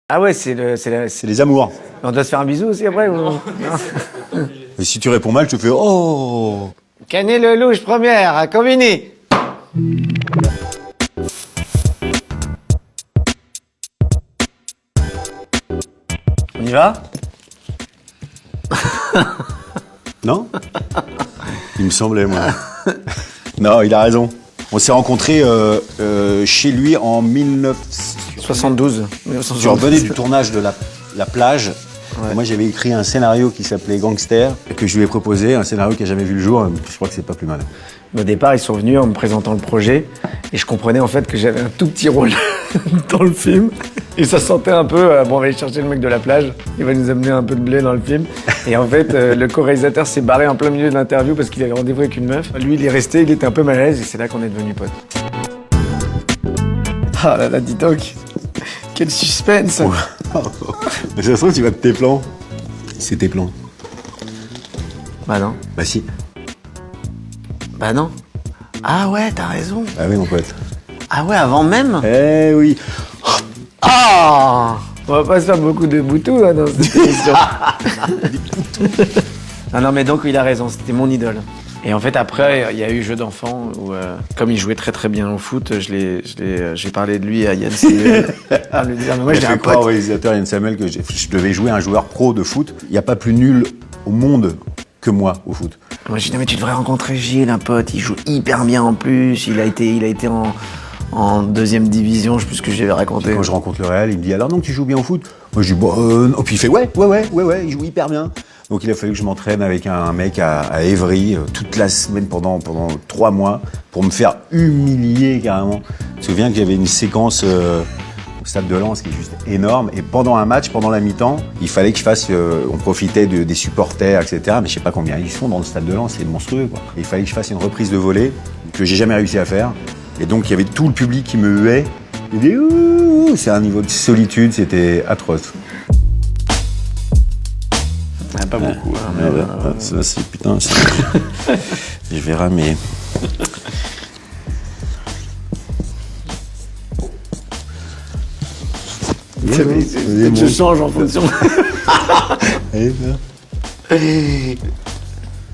Ah ouais, C'est les amours. On doit se faire un bisou aussi après ou... Non. Et si tu réponds mal, je te fais oh. Canet le louche première à Combini. On y va? Non? Il me semblait, moi. Non, il a raison. On s'est rencontrés chez lui en 72. Je revenais du tournage de la plage. Ouais. Moi, j'avais écrit un scénario qui s'appelait Gangster, que je lui ai proposé, un scénario qui n'a jamais vu le jour. Je crois que c'est pas plus mal. Au départ, ils sont venus en me présentant le projet et je comprenais en fait que j'avais un tout petit rôle dans le film. Et ça sentait un peu, bon, on va aller chercher le mec de la plage, il va nous amener un peu de blé dans le film. Et en fait, le co-réalisateur s'est barré en plein milieu de l'interview parce qu'il avait rendez-vous avec une meuf. Lui, il est resté, il était un peu mal à l'aise et c'est là qu'on est devenus potes. Ah là là, dis donc, quel suspense. Mais ça se trouve, tu vas de tes plans. C'est tes plans. Bah non. Bah si. Bah non. Ah ouais, t'as raison. Ah oui, mon pote. Ah ouais, avant même. Eh oui. Ah, on va pas se faire beaucoup de boutous hein, dans cette émission. Non, mais donc il a raison, c'était mon idole. Et en fait, après, il y a eu Jeu d'enfant où, comme il jouait très très bien au foot, j'ai parlé de lui à Yann Samuel. Lui dire, mais moi, j'ai un pote. Au réalisateur Yann Samuel que je devais jouer un joueur pro de foot. Il n'y a pas plus nul au monde que moi au foot. Moi, j'ai dit, mais tu devrais rencontrer Gilles, un pote. Il joue hyper bien en plus. Il a été en deuxième division, je sais plus ce que j'avais raconté. Quand je rencontre le Real, il me dit alors non, tu joues bien au foot? Moi je dis bon, non. Puis il fait ouais, il joue hyper bien. Donc il a fallu que je m'entraîne avec un mec à Évry toute la semaine pendant 3 mois pour me faire humilier carrément. Je me souviens que j'avais une séquence au Stade de Lens qui est juste énorme et pendant un match, pendant la mi-temps, il fallait que je fasse, on profitait des supporters, etc. Mais je sais pas combien ils sont dans le Stade de Lens, c'est monstrueux quoi. Et il fallait que je fasse une reprise de volée que j'ai jamais réussi à faire. Et donc il y avait tout le public qui me huait. Il dit ouh, c'est un niveau de solitude, c'était atroce. Pas beaucoup. Hein, ça c'est putain. Je vais ramer. Je change en fonction.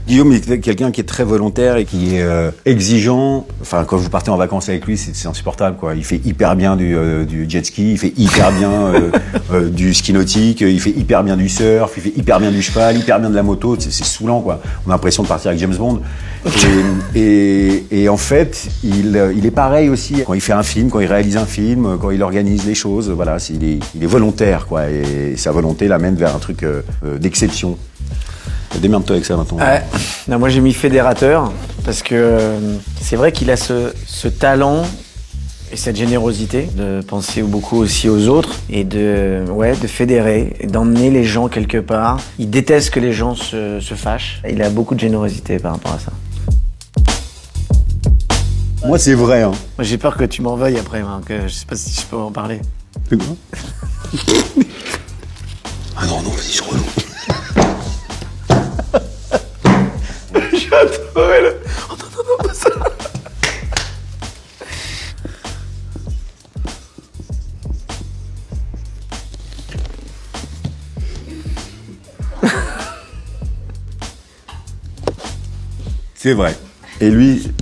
Guillaume est quelqu'un qui est très volontaire et qui est exigeant. Enfin, quand vous partez en vacances avec lui, c'est insupportable, quoi. Il fait hyper bien du jet ski, il fait hyper bien du ski nautique, il fait hyper bien du surf, il fait hyper bien du cheval, hyper bien de la moto. C'est saoulant, quoi. On a l'impression de partir avec James Bond. Et en fait, il est pareil aussi quand il fait un film, quand il réalise un film, quand il organise les choses. Voilà, il est volontaire, quoi. Et sa volonté l'amène vers un truc d'exception. Démerde-toi avec ça maintenant. Ouais. Non, moi j'ai mis fédérateur parce que c'est vrai qu'il a ce talent et cette générosité de penser beaucoup aussi aux autres et de fédérer et d'emmener les gens quelque part. Il déteste que les gens se fâchent. Il a beaucoup de générosité par rapport à ça. Moi c'est vrai. Hein. Moi j'ai peur que tu m'en veuilles après, hein, que je sais pas si je peux en parler. C'est quoi? Ah non, vas-y, je relou. J'ai adoré le... Non, pas ça. C'est vrai. Et lui,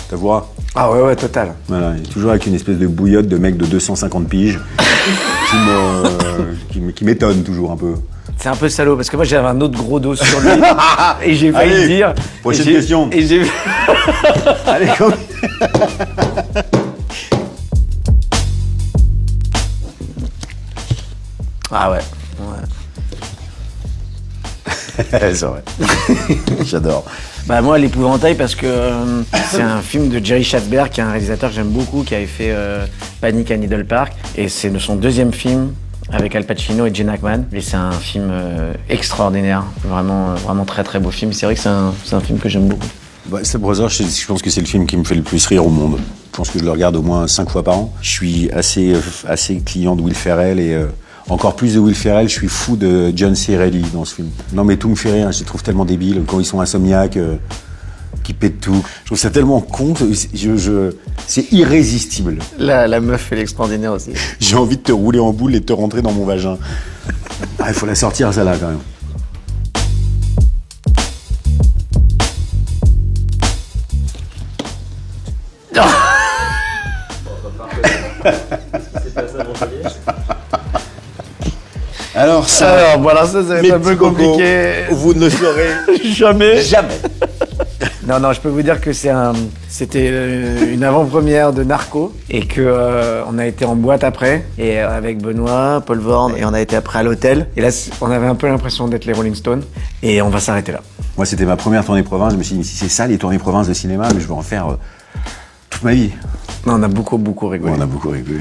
ta voix. Ah ouais, total. Voilà, il est toujours avec une espèce de bouillotte de mec de 250 piges qui m'étonne toujours un peu. C'est un peu salaud parce que moi j'avais un autre gros dos sur lui et j'ai failli Allez, dire. Prochaine question. Et j'ai. Allez, comme. Ah ouais. C'est vrai. J'adore. Bah moi l'épouvantail parce que c'est un film de Jerry Schatzberg qui est un réalisateur que j'aime beaucoup qui avait fait Panic à Needle Park et c'est son deuxième film avec Al Pacino et Gene Hackman et c'est un film extraordinaire, vraiment très très beau film. C'est vrai que c'est un film que j'aime beaucoup. Bah, Step Brothers, je pense que c'est le film qui me fait le plus rire au monde. Je pense que je le regarde au moins 5 fois par an. Je suis assez client de Will Ferrell et encore plus de Will Ferrell, je suis fou de John C. Reilly dans ce film. Non mais tout me fait rire, je les trouve tellement débiles quand ils sont insomniaques. qui pète tout. Je trouve ça tellement con, c'est irrésistible. La meuf, elle est extraordinaire aussi. J'ai envie de te rouler en boule et de te rentrer dans mon vagin. Ah, il faut la sortir, celle-là, quand même. Alors voilà, ça va être un peu compliqué. Vous ne le saurez Jamais. jamais. Non, je peux vous dire que c'était une avant-première de Narco et que on a été en boîte après et avec Benoît, Paul Vorn et on a été après à l'hôtel et là on avait un peu l'impression d'être les Rolling Stones et on va s'arrêter là. Moi, c'était ma première tournée province. Je me suis dit, mais si c'est ça les tournées province de cinéma, mais je veux en faire toute ma vie. Non, on a beaucoup rigolé. On a beaucoup rigolé.